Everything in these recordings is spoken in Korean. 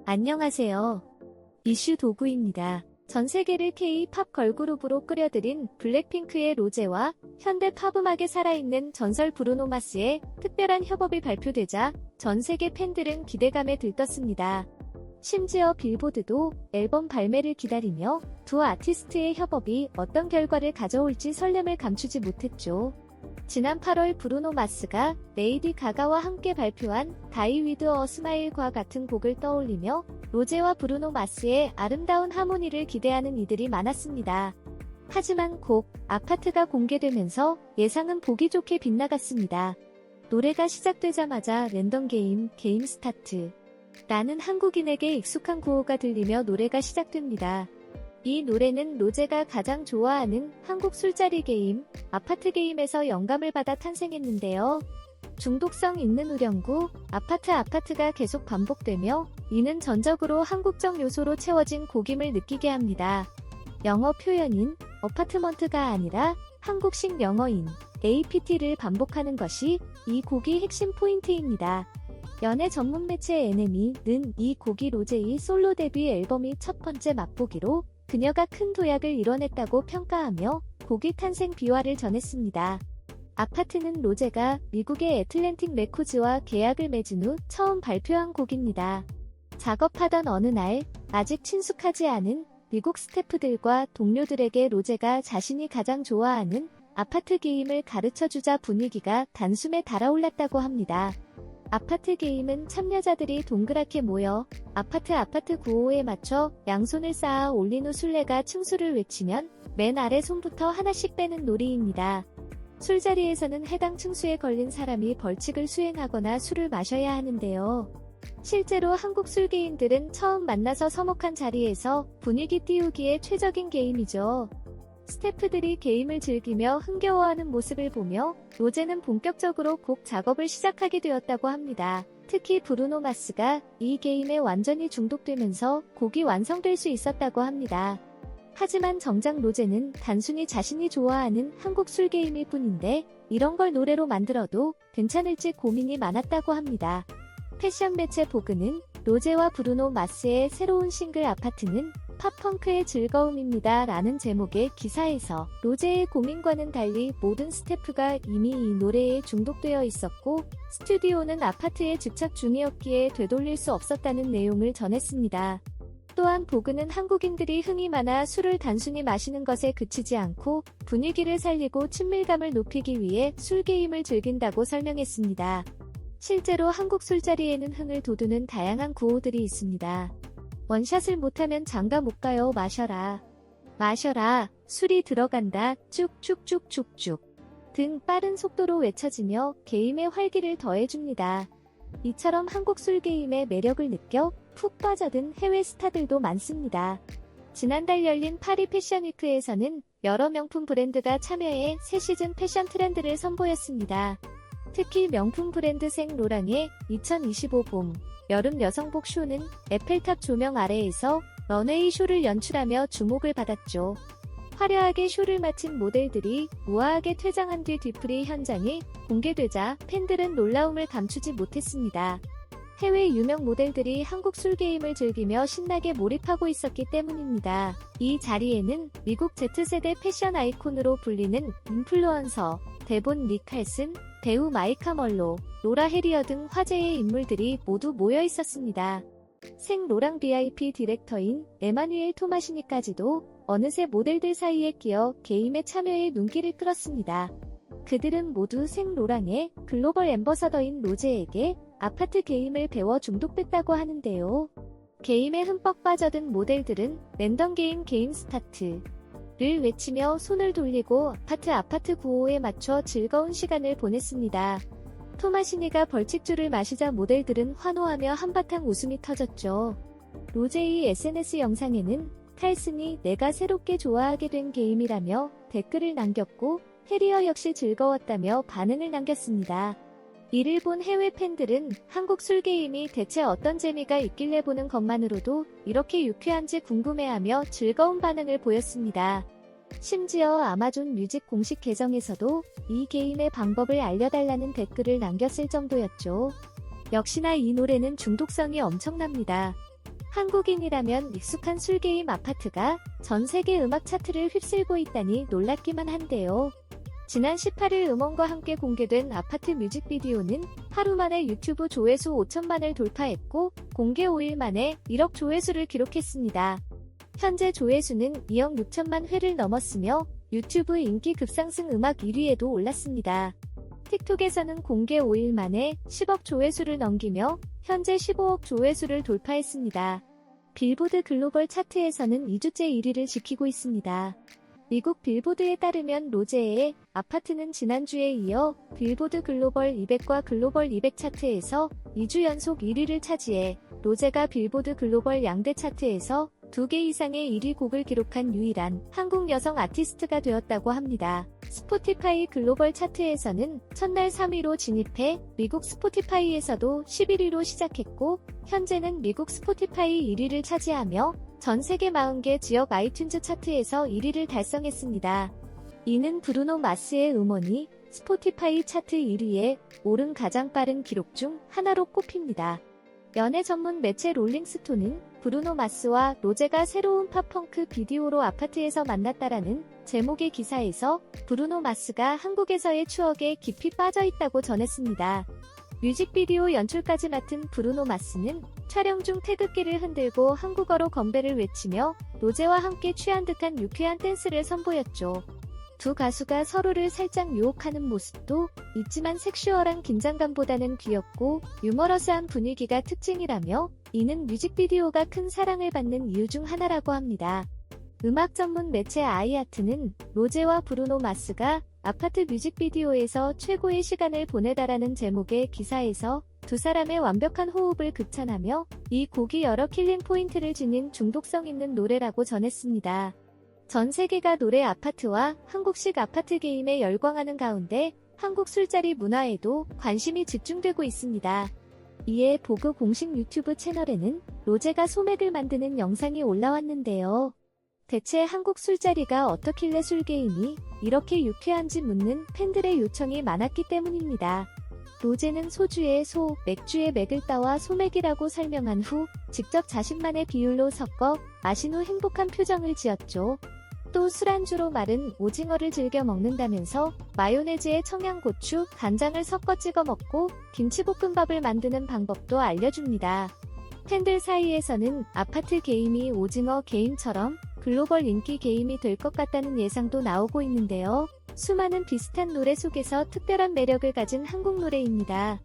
안녕하세요. 이슈 도구입니다. 전 세계를 K-팝 걸그룹으로 끌어들인 블랙핑크의 로제와 현대 팝음악에 살아있는 전설 브루노 마스의 특별한 협업이 발표되자 전 세계 팬들은 기대감에 들떴습니다. 심지어 빌보드도 앨범 발매를 기다리며 두 아티스트의 협업이 어떤 결과를 가져올지 설렘을 감추지 못했죠. 지난 8월 브루노 마스가 레이디 가가와 함께 발표한 다이 위드 어 스마일과 같은 곡을 떠올리며 로제와 브루노 마스의 아름다운 하모니를 기대하는 이들이 많았습니다. 하지만 곡 아파트가 공개되면서 예상은 보기 좋게 빗나갔습니다. 노래가 시작되자마자 랜덤 게임 스타트 라는 한국인에게 익숙한 구호가 들리며 노래가 시작됩니다. 이 노래는 로제가 가장 좋아하는 한국 술자리 게임, 아파트 게임에서 영감을 받아 탄생했는데요. 중독성 있는 후렴구, 아파트가 계속 반복되며 이는 전적으로 한국적 요소로 채워진 곡임을 느끼게 합니다. 영어 표현인 어파트먼트가 아니라 한국식 영어인 APT를 반복하는 것이 이 곡의 핵심 포인트입니다. 연애 전문 매체 NME는 이 곡이 로제의 솔로 데뷔 앨범이 첫 번째 맛보기로 그녀가 큰 도약을 이뤄냈다고 평가하며 곡의 탄생 비화를 전했습니다. 아파트는 로제가 미국의 애틀랜틱 레코즈와 계약을 맺은 후 처음 발표한 곡입니다. 작업하던 어느 날 아직 친숙하지 않은 미국 스태프들과 동료들에게 로제가 자신이 가장 좋아하는 아파트 게임을 가르쳐주자 분위기가 단숨에 달아올랐다고 합니다. 아파트 게임은 참여자들이 동그랗게 모여 아파트 구호에 맞춰 양손을 쌓아 올린 후 술래가 층수를 외치면 맨 아래 손부터 하나씩 빼는 놀이입니다. 술자리에서는 해당 층수에 걸린 사람이 벌칙을 수행하거나 술을 마셔야 하는데요. 실제로 한국 술게임들은 처음 만나서 서먹한 자리에서 분위기 띄우기에 최적인 게임이죠. 스태프들이 게임을 즐기며 흥겨워하는 모습을 보며 로제는 본격적으로 곡 작업을 시작하게 되었다고 합니다. 특히 브루노 마스가 이 게임에 완전히 중독되면서 곡이 완성될 수 있었다고 합니다. 하지만 정작 로제는 단순히 자신이 좋아하는 한국 술게임일 뿐인데 이런 걸 노래로 만들어도 괜찮을지 고민이 많았다고 합니다. 패션 매체 보그는 로제와 브루노 마스의 새로운 싱글 아파트는 팝펑크의 즐거움입니다 라는 제목의 기사에서 로제의 고민과는 달리 모든 스태프가 이미 이 노래에 중독되어 있었고 스튜디오는 아파트에 집착 중이었기에 되돌릴 수 없었다는 내용을 전했습니다. 또한 보그는 한국인들이 흥이 많아 술을 단순히 마시는 것에 그치지 않고 분위기를 살리고 친밀감을 높이기 위해 술게임을 즐긴다고 설명했습니다. 실제로 한국 술자리에는 흥을 돋우는 다양한 구호들이 있습니다. 원샷을 못하면 장가 못 가요. 마셔라, 술이 들어간다, 쭉쭉쭉쭉쭉 등 빠른 속도로 외쳐지며 게임의 활기를 더해줍니다. 이처럼 한국 술게임의 매력을 느껴 푹 빠져든 해외 스타들도 많습니다. 지난달 열린 파리 패션위크에서는 여러 명품 브랜드가 참여해 새 시즌 패션 트렌드를 선보였습니다. 특히 명품 브랜드 생 로랑의 2025 봄, 여름 여성복 쇼는 에펠탑 조명 아래에서 런웨이 쇼를 연출하며 주목을 받았죠. 화려하게 쇼를 마친 모델들이 우아하게 퇴장한 뒤 뒤풀이 현장이 공개되자 팬들은 놀라움을 감추지 못했습니다. 해외 유명 모델들이 한국 술게임을 즐기며 신나게 몰입하고 있었기 때문입니다. 이 자리에는 미국 Z세대 패션 아이콘으로 불리는 인플루언서 데본 리칼슨, 배우 마이카 멀로, 로라 해리어 등 화제의 인물들이 모두 모여 있었습니다. 생 로랑 VIP 디렉터인 에마뉘엘 토마시니까지도 어느새 모델들 사이에 끼어 게임에 참여해 눈길을 끌었습니다. 그들은 모두 생 로랑의 글로벌 앰버서더인 로제에게 아파트 게임을 배워 중독됐다고 하는데요. 게임에 흠뻑 빠져든 모델들은 랜덤 게임 스타트 를 외치며 손을 돌리고 아파트 구호에 맞춰 즐거운 시간을 보냈습니다. 토마시니가 벌칙주를 마시자 모델들은 환호하며 한바탕 웃음이 터졌죠. 로제의 SNS 영상에는 칼슨이 내가 새롭게 좋아하게 된 게임이라며 댓글을 남겼고 해리어 역시 즐거웠다며 반응을 남겼습니다. 이를 본 해외 팬들은 한국 술게임이 대체 어떤 재미가 있길래 보는 것만으로도 이렇게 유쾌한지 궁금해하며 즐거운 반응을 보였습니다. 심지어 아마존 뮤직 공식 계정에서도 이 게임의 방법을 알려달라는 댓글을 남겼을 정도였죠. 역시나 이 노래는 중독성이 엄청납니다. 한국인이라면 익숙한 술게임 아파트가 전 세계 음악 차트를 휩쓸고 있다니 놀랍기만 한데요. 지난 18일 음원과 함께 공개된 아파트 뮤직비디오는 하루 만에 유튜브 조회수 5천만을 돌파했고 공개 5일 만에 1억 조회수를 기록했습니다. 현재 조회수는 2억 6천만 회를 넘었으며 유튜브 인기 급상승 음악 1위에도 올랐습니다. 틱톡에서는 공개 5일 만에 10억 조회수를 넘기며 현재 15억 조회수를 돌파했습니다. 빌보드 글로벌 차트에서는 2주째 1위를 지키고 있습니다. 미국 빌보드에 따르면 로제의 아파트는 지난주에 이어 빌보드 글로벌 200과 글로벌 200 차트에서 2주 연속 1위를 차지해 로제가 빌보드 글로벌 양대 차트에서 2개 이상의 1위 곡을 기록한 유일한 한국 여성 아티스트가 되었다고 합니다. 스포티파이 글로벌 차트에서는 첫날 3위로 진입해 미국 스포티파이에서도 11위로 시작했고 현재는 미국 스포티파이 1위를 차지하며 전 세계 40개 지역 아이튠즈 차트에서 1위를 달성했습니다. 이는 브루노 마스의 음원이 스포티파이 차트 1위에 오른 가장 빠른 기록 중 하나로 꼽힙니다. 연애 전문 매체 롤링스톤은 브루노 마스와 로제가 새로운 팝펑크 비디오로 아파트에서 만났다라는 제목의 기사에서 브루노 마스가 한국에서의 추억에 깊이 빠져있다고 전했습니다. 뮤직비디오 연출까지 맡은 브루노 마스는 촬영 중 태극기를 흔들고 한국어로 건배를 외치며 로제와 함께 취한 듯한 유쾌한 댄스를 선보였죠. 두 가수가 서로를 살짝 유혹하는 모습도 있지만 섹슈얼한 긴장감보다는 귀엽고 유머러스한 분위기가 특징이라며 이는 뮤직비디오가 큰 사랑을 받는 이유 중 하나라고 합니다. 음악 전문 매체 아이아트는 로제와 브루노 마스가 아파트 뮤직비디오에서 최고의 시간을 보내다라는 제목의 기사에서 두 사람의 완벽한 호흡을 극찬하며 이 곡이 여러 킬링 포인트를 지닌 중독성 있는 노래라고 전했습니다. 전 세계가 노래 아파트와 한국식 아파트 게임에 열광하는 가운데 한국 술자리 문화에도 관심이 집중되고 있습니다. 이에 보그 공식 유튜브 채널에는 로제가 소맥을 만드는 영상이 올라왔는데요. 대체 한국 술자리가 어떻길래 술게임이 이렇게 유쾌한지 묻는 팬들의 요청이 많았기 때문입니다. 로제는 소주에 소, 맥주에 맥을 따와 소맥이라고 설명한 후 직접 자신만의 비율로 섞어 마신 후 행복한 표정을 지었죠. 또 술안주로 마른 오징어를 즐겨 먹는다면서 마요네즈에 청양고추, 간장을 섞어 찍어 먹고 김치볶음밥을 만드는 방법도 알려줍니다. 팬들 사이에서는 아파트 게임이 오징어 게임처럼 글로벌 인기 게임이 될 것 같다는 예상도 나오고 있는데요. 수많은 비슷한 노래 속에서 특별한 매력을 가진 한국 노래입니다.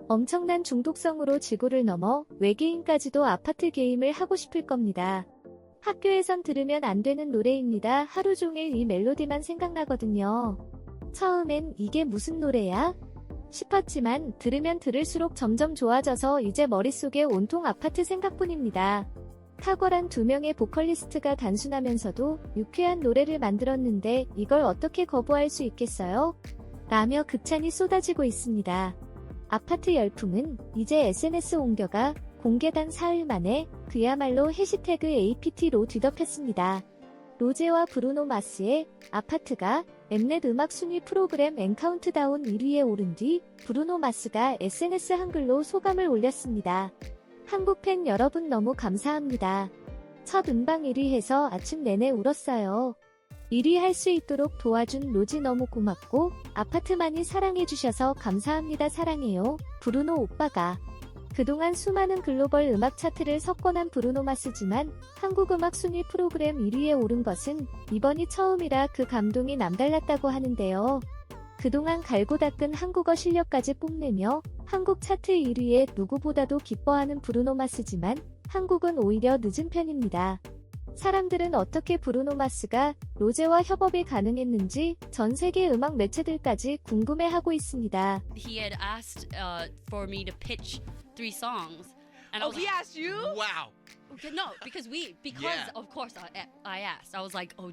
엄청난 중독성으로 지구를 넘어 외계인까지도 아파트 게임을 하고 싶을 겁니다. 학교에선 들으면 안 되는 노래입니다. 하루 종일 이 멜로디만 생각나거든요. 처음엔 이게 무슨 노래야? 싶었지만 들으면 들을수록 점점 좋아져서 이제 머릿속에 온통 아파트 생각뿐입니다. 탁월한 두 명의 보컬리스트가 단순하면서도 유쾌한 노래를 만들었는데 이걸 어떻게 거부할 수 있겠어요? 라며 극찬이 쏟아지고 있습니다. 아파트 열풍은 이제 SNS 옮겨가 공개단 사흘 만에 그야말로 해시태그 APT로 뒤덮였습니다. 로제와 브루노 마스의 아파트가 엠넷 음악 순위 프로그램 엔카운트다운 1위에 오른 뒤 브루노 마스가 SNS 한글로 소감을 올렸습니다. 한국 팬 여러분 너무 감사합니다. 첫 음방 1위 해서 아침 내내 울었어요. 1위 할 수 있도록 도와준 로지 너무 고맙고 아파트 많이 사랑해주셔서 감사합니다. 사랑해요. 브루노 오빠가. 그동안 수많은 글로벌 음악 차트를 석권한 브루노 마스지만 한국 음악 순위 프로그램 1위에 오른 것은 이번이 처음이라 그 감동이 남달랐다고 하는데요. 그동안 갈고 닦은 한국어 실력까지 뽐내며 한국 차트 1위에 누구보다도 기뻐하는 브루노 마스지만 한국은 오히려 늦은 편입니다. 사람들은 어떻게 브루노 마스가 로제와 협업이 가능했는지 전 세계 음악 매체들까지 궁금해하고 있습니다. He had asked for me to pitch 3 songs. And I was he asked you? Wow. Okay, no, because Yeah. of course I asked. I was like, oh,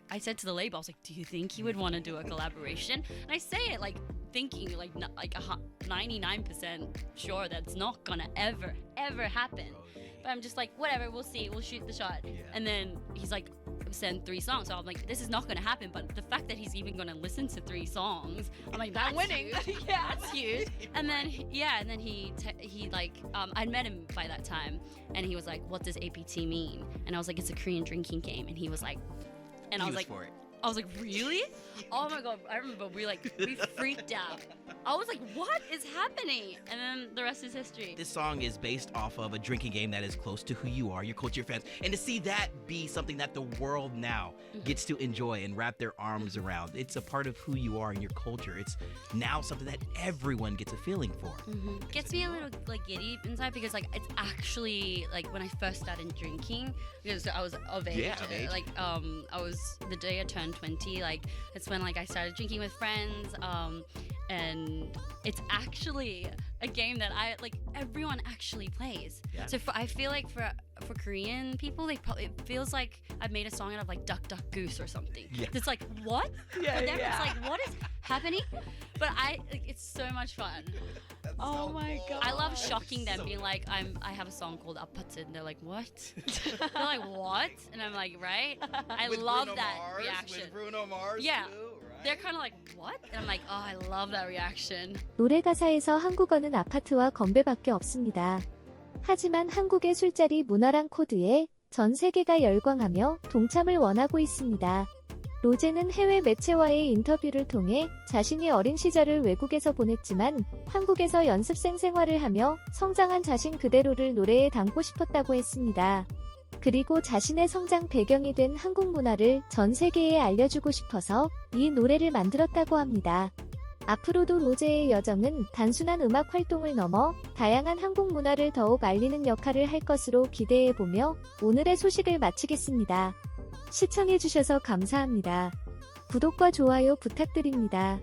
I said to the label, I was like, do you think he would want to do a collaboration? And I say it like thinking like 99% sure that's not gonna ever happen. But I'm just like, whatever, we'll see, we'll shoot the shot. Yeah. And then he's like, send 3 songs. So I'm like, this is not going to happen. But the fact that he's even going to listen to 3 songs, I'm like, that's winning. huge. Yeah, that's huge. And then he like I'd met him by that time, and he was like, what does APT mean? And I was like, it's a Korean drinking game. And he was like, and I was like, for it. I was like, really? Oh my god! I remember we freaked out. I was like, what is happening? And then the rest is history. This song is based off of a drinking game that is close to who you are, your culture, your fans, and to see that be something that the world now gets to enjoy and wrap their arms around. It's a part of who you are and your culture. It's now something that everyone gets a feeling for. Gets me a little like giddy inside because like it's actually like when I first started drinking, because I was of age. Yeah, of age. Like I was the day I turned 20. Like it's when like I started drinking with friends. And it's actually a game that everyone actually plays. Yeah. So I feel like for Korean people, it feels like I've made a song out of like Duck Duck Goose or something. Yeah. It's like what? Yeah, For them, yeah. it's like what is happening? But it's so much fun. Oh my god. I love shocking them, being like, I have a song called Apache, and they're like, what? They're like, what? And I'm like, right? I love that reaction. With Bruno Mars Yeah. too, right? They're kind of like, what? And I'm like, oh, I love that reaction. 노래 가사에서 한국어는 아파트와 건배밖에 없습니다. 하지만 한국의 술자리 문화랑 코드에 전 세계가 열광하며 동참을 원하고 있습니다. 로제는 해외 매체와의 인터뷰를 통해 자신이 어린 시절을 외국에서 보냈지만 한국에서 연습생 생활을 하며 성장한 자신 그대로를 노래에 담고 싶었다고 했습니다. 그리고 자신의 성장 배경이 된 한국 문화를 전 세계에 알려주고 싶어서 이 노래를 만들었다고 합니다. 앞으로도 로제의 여정은 단순한 음악 활동을 넘어 다양한 한국 문화를 더욱 알리는 역할을 할 것으로 기대해보며 오늘의 소식을 마치겠습니다. 시청해주셔서 감사합니다. 구독과 좋아요 부탁드립니다.